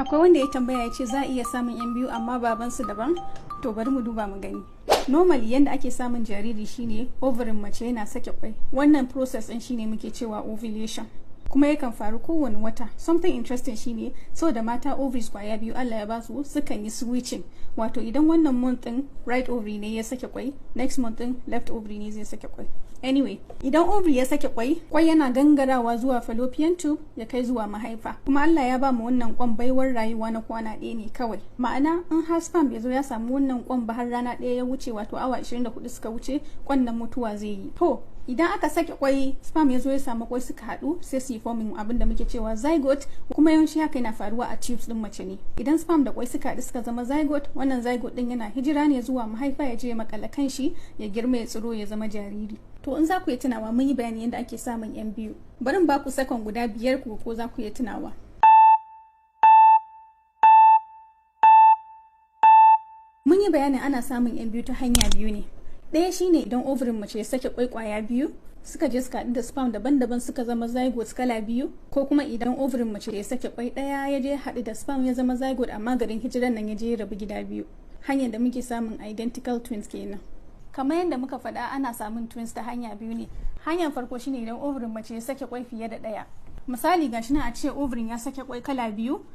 Akwai wanda ya tambaya ya ce za a iya samun yan biyu amma babansu daban. To bari mu duba mu gani. Normally yanda ake samun jariri shine ovarin mace yana sake kwai. Wannan process din shine muke cewa ovulation. Kuma yakan faru kowane wata. Something interesting shine saboda mata ovaries kwaya biyu Allah ya basu sukan yi switching. Wato idan wannan month din right ovary ne ya sake kwai, next month din left ovary ne zai sake kwai. Anyway, idan ovary ya sake kwai yana gangarawa zuwa fallopian tube ya kai zuwa mahaifa. Kuma Allah ya ba mu wannan kwan baiwar rayuwa na kwana ɗaya ne kawai. Ma'ana in har sperm ya zo ya samu wannan kwan ba har rana ɗaya ya wuce wato awa 24 suka wuce kwan nan mutuwa zai yi. To idan aka sake kwai sperm ya zo ya samu kwai suka haɗu sai su yi forming abin da muke cewa zygote, kuma yawanci haka yana faruwa a tubes din mace ne. Idan sperm da kwai suka haɗu suka zama zygote, wannan zygote din yana hijira ne zuwa mahaifa ya je ya makala kanshi ya girma ya tsiro ya zama jariri. To in za ku yi tunawa mun yi bayani yadda ake samun yan biyu. Bari ba ku sakon guda 5 ko za ku yi tunawa. Mun yi bayanin ana samun yan biyu ta hanya biyu ne. Ɗaya shine idan ovarin mace ya sake kwaya biyu suka je suka haɗu da sperm daban-daban suka zama zygote kala biyu, ko kuma idan ovarin mace ya sake kwai ɗaya ya je haɗu da sperm ya zama zygote amma garin hijiran nan ya je rabu gida biyu. Hanyar da muke samun identical twins kenan. Kamar yadda muka faɗa ana samun twins ta hanya biyu ne. Hanyar farko shine idan ovarin mace ya sake kwai fiye da ɗaya. Misali gashi nan a ce ovarin ya sake kwai kala biyu,